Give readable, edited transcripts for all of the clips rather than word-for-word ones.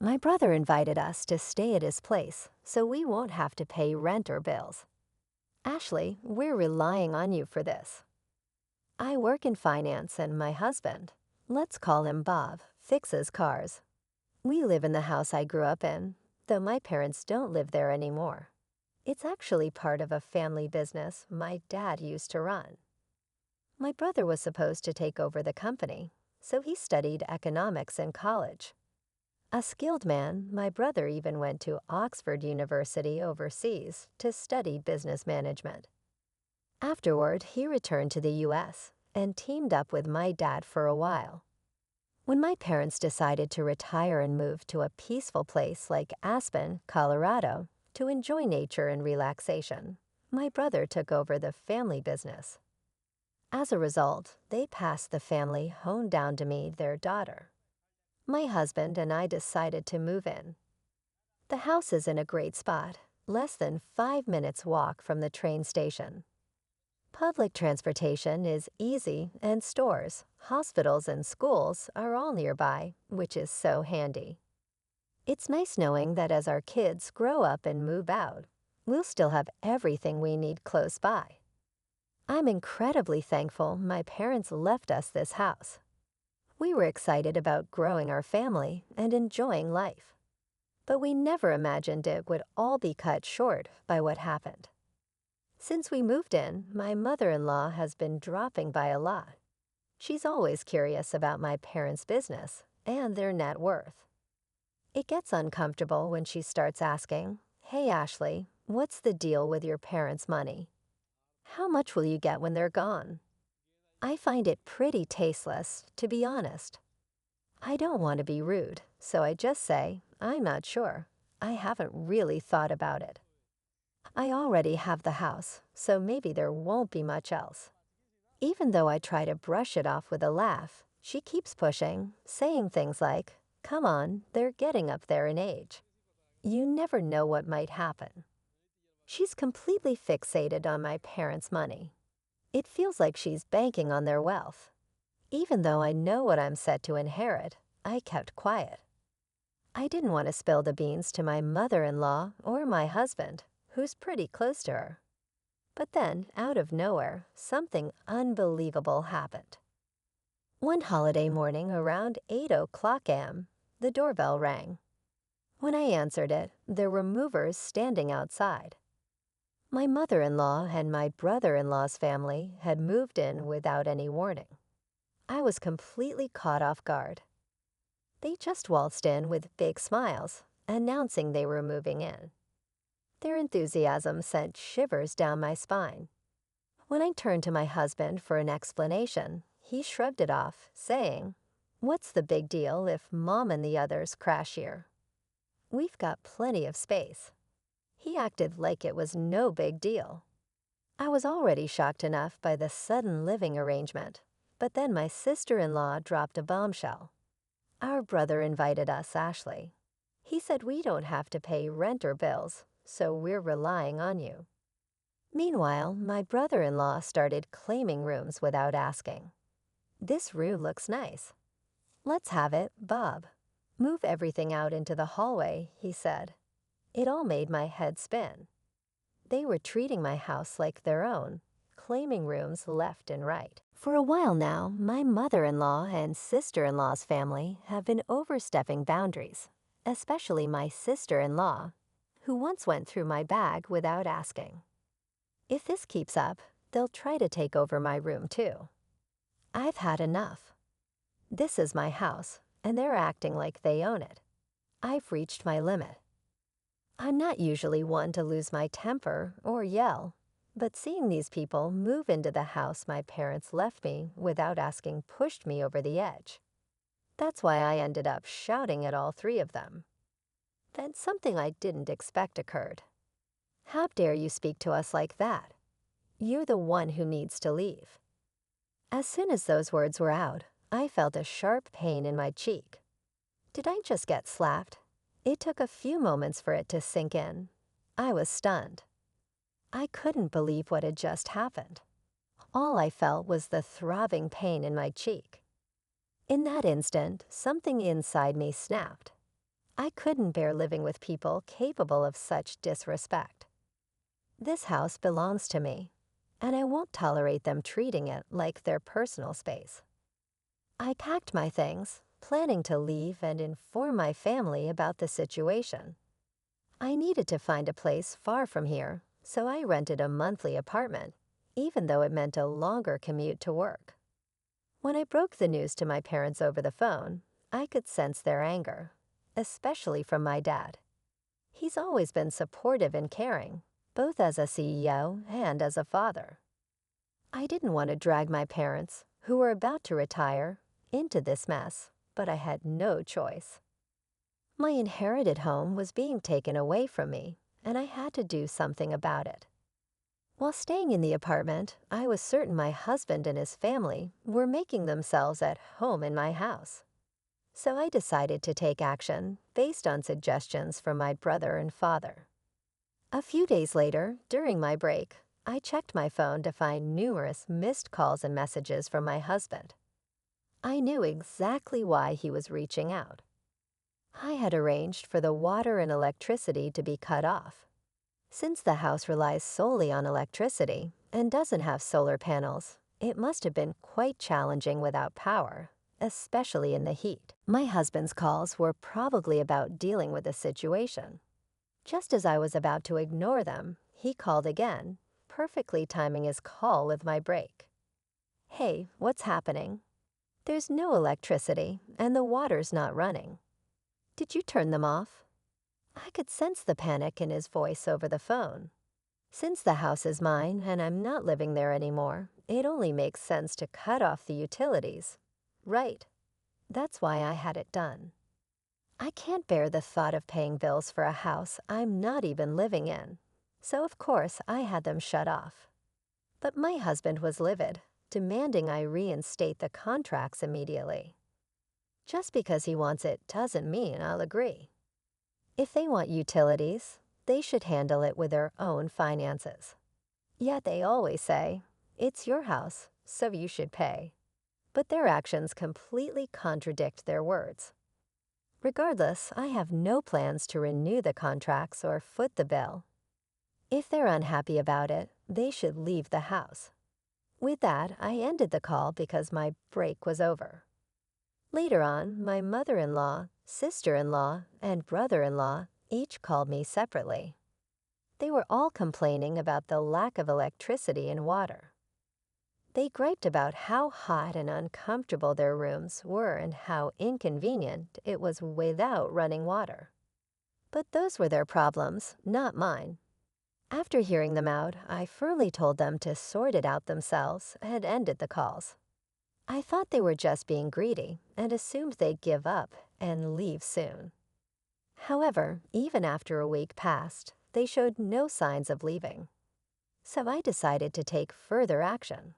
My brother invited us to stay at his place so we won't have to pay rent or bills. Ashley, we're relying on you for this. I work in finance and my husband, let's call him Bob, fixes cars. We live in the house I grew up in, though my parents don't live there anymore. It's actually part of a family business my dad used to run. My brother was supposed to take over the company, so he studied economics in college. A skilled man, my brother even went to Oxford University overseas to study business management. Afterward, he returned to the US and teamed up with my dad for a while. When my parents decided to retire and move to a peaceful place like Aspen, Colorado, to enjoy nature and relaxation, my brother took over the family business. As a result, they passed the family home down to me, their daughter. My husband and I decided to move in. The house is in a great spot, less than 5 minutes walk from the train station. Public transportation is easy and stores, hospitals, and schools are all nearby, which is so handy. It's nice knowing that as our kids grow up and move out, we'll still have everything we need close by. I'm incredibly thankful my parents left us this house. We were excited about growing our family and enjoying life. But we never imagined it would all be cut short by what happened. Since we moved in, my mother-in-law has been dropping by a lot. She's always curious about my parents' business and their net worth. It gets uncomfortable when she starts asking, "Hey Ashley, what's the deal with your parents' money? How much will you get when they're gone?" I find it pretty tasteless, to be honest. I don't want to be rude, so I just say, "I'm not sure. I haven't really thought about it." I already have the house, so maybe there won't be much else. Even though I try to brush it off with a laugh, she keeps pushing, saying things like, "Come on, they're getting up there in age. You never know what might happen." She's completely fixated on my parents' money. It feels like she's banking on their wealth. Even though I know what I'm set to inherit, I kept quiet. I didn't want to spill the beans to my mother-in-law or my husband, who's pretty close to her. But then, out of nowhere, something unbelievable happened. One holiday morning around 8 o'clock a.m., the doorbell rang. When I answered it, there were movers standing outside. My mother-in-law and my brother-in-law's family had moved in without any warning. I was completely caught off guard. They just waltzed in with big smiles, announcing they were moving in. Their enthusiasm sent shivers down my spine. When I turned to my husband for an explanation, he shrugged it off, saying, "What's the big deal if Mom and the others crash here? We've got plenty of space." He acted like it was no big deal. I was already shocked enough by the sudden living arrangement, but then my sister-in-law dropped a bombshell. Our brother invited us, Ashley. He said we don't have to pay rent or bills, so we're relying on you. Meanwhile, my brother-in-law started claiming rooms without asking. "This room looks nice. Let's have it, Bob. Move everything out into the hallway," he said. It all made my head spin. They were treating my house like their own, claiming rooms left and right. For a while now, my mother-in-law and sister-in-law's family have been overstepping boundaries, especially my sister-in-law, who once went through my bag without asking. If this keeps up, they'll try to take over my room too. I've had enough. This is my house, and they're acting like they own it. I've reached my limit. I'm not usually one to lose my temper or yell, but seeing these people move into the house my parents left me without asking pushed me over the edge. That's why I ended up shouting at all three of them. Then something I didn't expect occurred. "How dare you speak to us like that? You're the one who needs to leave." As soon as those words were out, I felt a sharp pain in my cheek. Did I just get slapped? It took a few moments for it to sink in. I was stunned. I couldn't believe what had just happened. All I felt was the throbbing pain in my cheek. In that instant, something inside me snapped. I couldn't bear living with people capable of such disrespect. This house belongs to me, and I won't tolerate them treating it like their personal space. I packed my things, planning to leave and inform my family about the situation. I needed to find a place far from here, so I rented a monthly apartment, even though it meant a longer commute to work. When I broke the news to my parents over the phone, I could sense their anger, especially from my dad. He's always been supportive and caring, both as a CEO and as a father. I didn't want to drag my parents, who were about to retire, into this mess, but I had no choice. My inherited home was being taken away from me, and I had to do something about it. While staying in the apartment, I was certain my husband and his family were making themselves at home in my house. So I decided to take action based on suggestions from my brother and father. A few days later, during my break, I checked my phone to find numerous missed calls and messages from my husband. I knew exactly why he was reaching out. I had arranged for the water and electricity to be cut off. Since the house relies solely on electricity and doesn't have solar panels, it must have been quite challenging without power, especially in the heat. My husband's calls were probably about dealing with the situation. Just as I was about to ignore them, he called again, perfectly timing his call with my break. "Hey, what's happening? There's no electricity and the water's not running. Did you turn them off?" I could sense the panic in his voice over the phone. Since the house is mine and I'm not living there anymore, it only makes sense to cut off the utilities. Right. That's why I had it done. I can't bear the thought of paying bills for a house I'm not even living in. So of course I had them shut off. But my husband was livid, demanding I reinstate the contracts immediately. Just because he wants it doesn't mean I'll agree. If they want utilities, they should handle it with their own finances. Yet they always say, "It's your house, so you should pay." But their actions completely contradict their words. Regardless, I have no plans to renew the contracts or foot the bill. If they're unhappy about it, they should leave the house. With that, I ended the call because my break was over. Later on, my mother-in-law, sister-in-law, and brother-in-law each called me separately. They were all complaining about the lack of electricity and water. They griped about how hot and uncomfortable their rooms were and how inconvenient it was without running water. But those were their problems, not mine. After hearing them out, I firmly told them to sort it out themselves and ended the calls. I thought they were just being greedy and assumed they'd give up and leave soon. However, even after a week passed, they showed no signs of leaving. So I decided to take further action.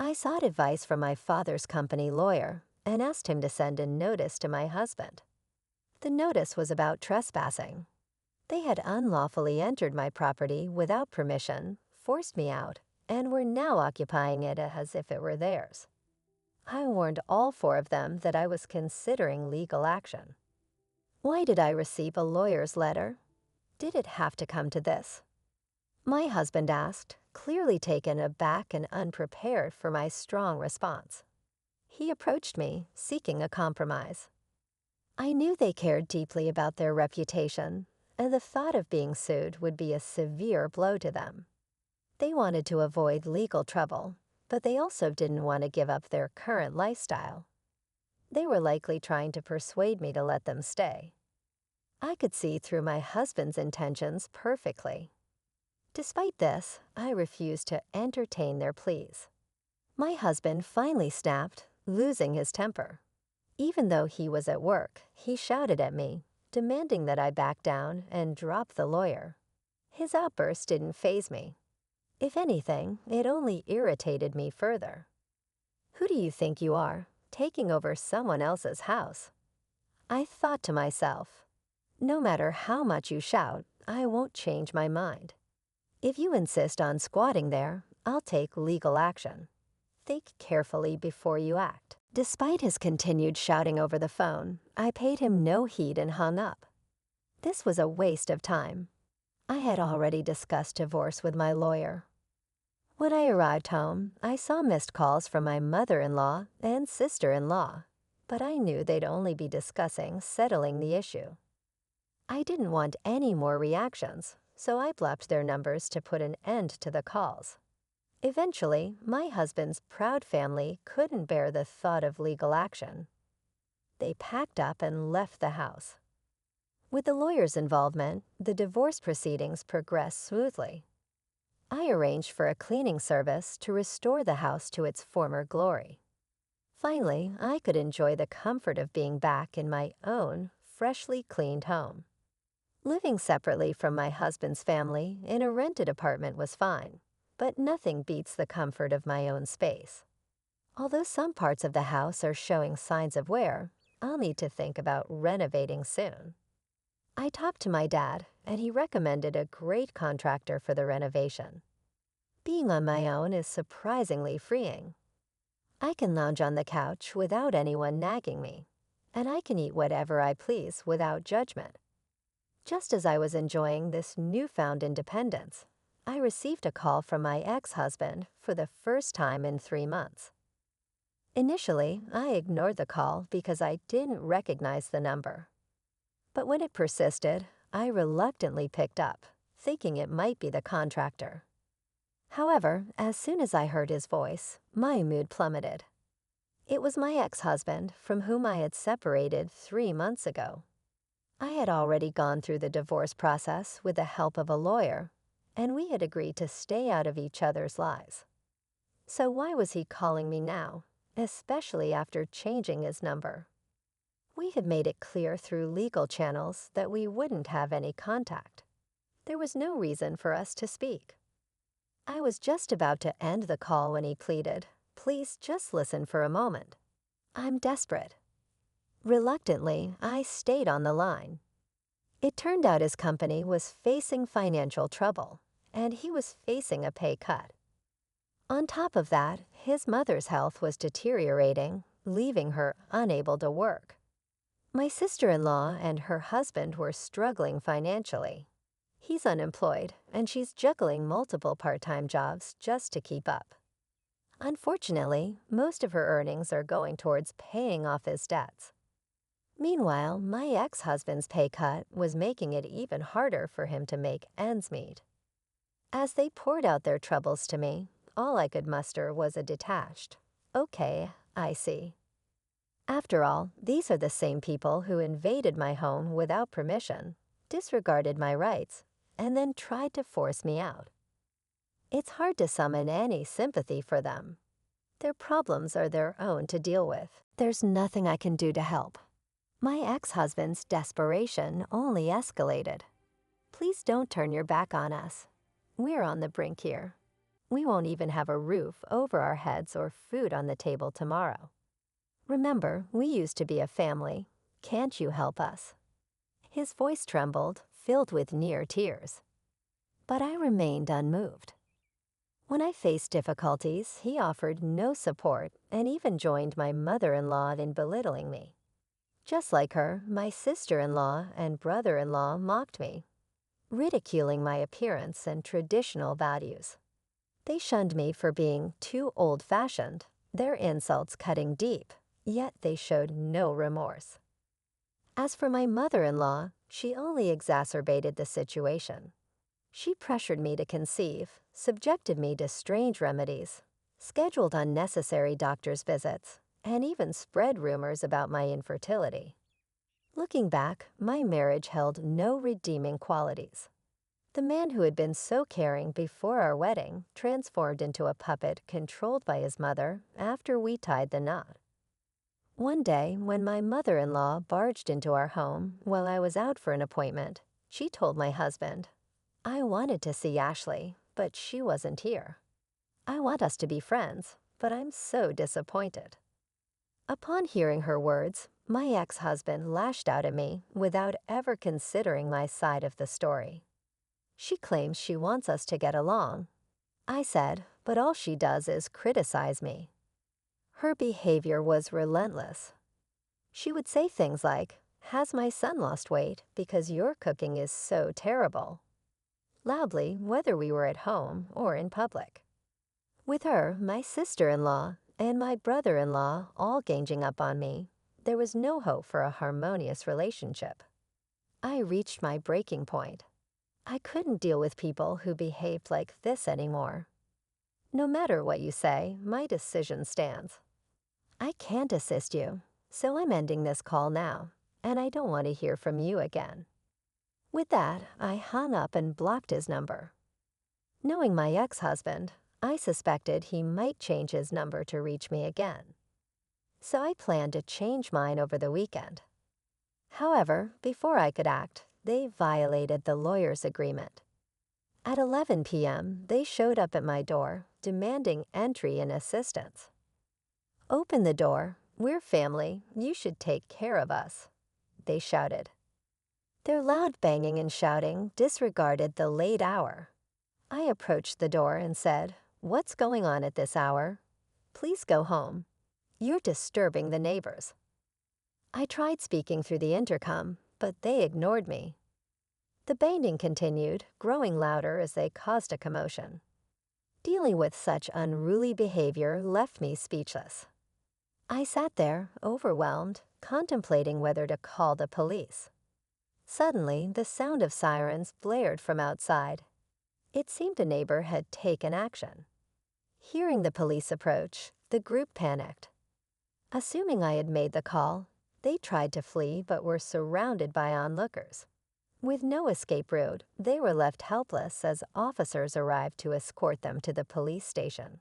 I sought advice from my father's company lawyer and asked him to send a notice to my husband. The notice was about trespassing. They had unlawfully entered my property without permission, forced me out, and were now occupying it as if it were theirs. I warned all four of them that I was considering legal action. Why did I receive a lawyer's letter? Did it have to come to this? My husband asked, clearly taken aback and unprepared for my strong response. He approached me, seeking a compromise. I knew they cared deeply about their reputation, and the thought of being sued would be a severe blow to them. They wanted to avoid legal trouble, but they also didn't want to give up their current lifestyle. They were likely trying to persuade me to let them stay. I could see through my husband's intentions perfectly. Despite this, I refused to entertain their pleas. My husband finally snapped, losing his temper. Even though he was at work, he shouted at me, demanding that I back down and drop the lawyer. His outburst didn't faze me. If anything, it only irritated me further. Who do you think you are, taking over someone else's house? I thought to myself, no matter how much you shout, I won't change my mind. If you insist on squatting there, I'll take legal action. Think carefully before you act. Despite his continued shouting over the phone, I paid him no heed and hung up. This was a waste of time. I had already discussed divorce with my lawyer. When I arrived home, I saw missed calls from my mother-in-law and sister-in-law, but I knew they'd only be discussing settling the issue. I didn't want any more reactions, so I blocked their numbers to put an end to the calls. Eventually, my husband's proud family couldn't bear the thought of legal action. They packed up and left the house. With the lawyer's involvement, the divorce proceedings progressed smoothly. I arranged for a cleaning service to restore the house to its former glory. Finally, I could enjoy the comfort of being back in my own, freshly cleaned home. Living separately from my husband's family in a rented apartment was fine, but nothing beats the comfort of my own space. Although some parts of the house are showing signs of wear, I'll need to think about renovating soon. I talked to my dad, and he recommended a great contractor for the renovation. Being on my own is surprisingly freeing. I can lounge on the couch without anyone nagging me, and I can eat whatever I please without judgment. Just as I was enjoying this newfound independence, I received a call from my ex-husband for the first time in 3 months. Initially, I ignored the call because I didn't recognize the number. But when it persisted, I reluctantly picked up, thinking it might be the contractor. However, as soon as I heard his voice, my mood plummeted. It was my ex-husband from whom I had separated 3 months ago. I had already gone through the divorce process with the help of a lawyer, and we had agreed to stay out of each other's lives. So why was he calling me now, especially after changing his number? We had made it clear through legal channels that we wouldn't have any contact. There was no reason for us to speak. I was just about to end the call when he pleaded, "Please just listen for a moment. I'm desperate." Reluctantly, I stayed on the line. It turned out his company was facing financial trouble, and he was facing a pay cut. On top of that, his mother's health was deteriorating, leaving her unable to work. My sister-in-law and her husband were struggling financially. He's unemployed, and she's juggling multiple part-time jobs just to keep up. Unfortunately, most of her earnings are going towards paying off his debts. Meanwhile, my ex-husband's pay cut was making it even harder for him to make ends meet. As they poured out their troubles to me, all I could muster was a detached, "Okay, I see." After all, these are the same people who invaded my home without permission, disregarded my rights, and then tried to force me out. It's hard to summon any sympathy for them. Their problems are their own to deal with. There's nothing I can do to help. My ex-husband's desperation only escalated. "Please don't turn your back on us. We're on the brink here. We won't even have a roof over our heads or food on the table tomorrow. Remember, we used to be a family. Can't you help us?" His voice trembled, filled with near tears. But I remained unmoved. When I faced difficulties, he offered no support and even joined my mother-in-law in belittling me. Just like her, my sister-in-law and brother-in-law mocked me, ridiculing my appearance and traditional values. They shunned me for being too old-fashioned, their insults cutting deep, yet they showed no remorse. As for my mother-in-law, she only exacerbated the situation. She pressured me to conceive, subjected me to strange remedies, scheduled unnecessary doctor's visits, and even spread rumors about my infertility. Looking back, my marriage held no redeeming qualities. The man who had been so caring before our wedding transformed into a puppet controlled by his mother after we tied the knot. One day, when my mother-in-law barged into our home while I was out for an appointment, she told my husband, "I wanted to see Ashley, but she wasn't here. I want us to be friends, but I'm so disappointed." Upon hearing her words, my ex-husband lashed out at me without ever considering my side of the story. She claims she wants us to get along. I said, but all she does is criticize me. Her behavior was relentless. She would say things like, "Has my son lost weight because your cooking is so terrible?" loudly, whether we were at home or in public. With her, my sister-in-law, and my brother-in-law all ganging up on me, there was no hope for a harmonious relationship. I reached my breaking point. I couldn't deal with people who behaved like this anymore. No matter what you say, my decision stands. I can't assist you, so I'm ending this call now, and I don't want to hear from you again. With that, I hung up and blocked his number. Knowing my ex-husband, I suspected he might change his number to reach me again. So I planned to change mine over the weekend. However, before I could act, they violated the lawyer's agreement. At 11 p.m., they showed up at my door, demanding entry and assistance. "Open the door. We're family. You should take care of us," they shouted. Their loud banging and shouting disregarded the late hour. I approached the door and said, "What's going on at this hour? Please go home. You're disturbing the neighbors." I tried speaking through the intercom, but they ignored me. The banging continued, growing louder as they caused a commotion. Dealing with such unruly behavior left me speechless. I sat there, overwhelmed, contemplating whether to call the police. Suddenly, the sound of sirens blared from outside. It seemed a neighbor had taken action. Hearing the police approach, the group panicked. Assuming I had made the call, they tried to flee but were surrounded by onlookers. With no escape route, they were left helpless as officers arrived to escort them to the police station.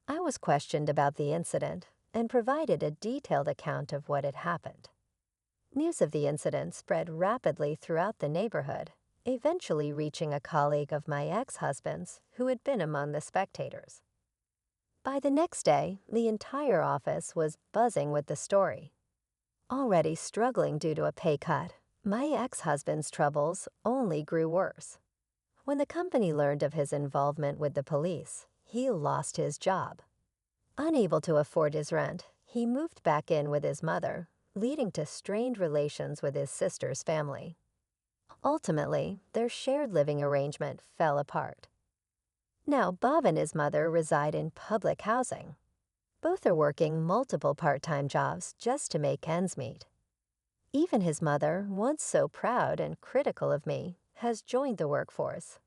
I was questioned about the incident and provided a detailed account of what had happened. News of the incident spread rapidly throughout the neighborhood, eventually reaching a colleague of my ex-husband's who had been among the spectators. By the next day, the entire office was buzzing with the story. Already struggling due to a pay cut, my ex-husband's troubles only grew worse. When the company learned of his involvement with the police, he lost his job. Unable to afford his rent, he moved back in with his mother, leading to strained relations with his sister's family. Ultimately, their shared living arrangement fell apart. Now, Bob and his mother reside in public housing. Both are working multiple part-time jobs just to make ends meet. Even his mother, once so proud and critical of me, has joined the workforce.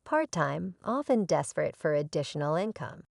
Part-time, often desperate for additional income.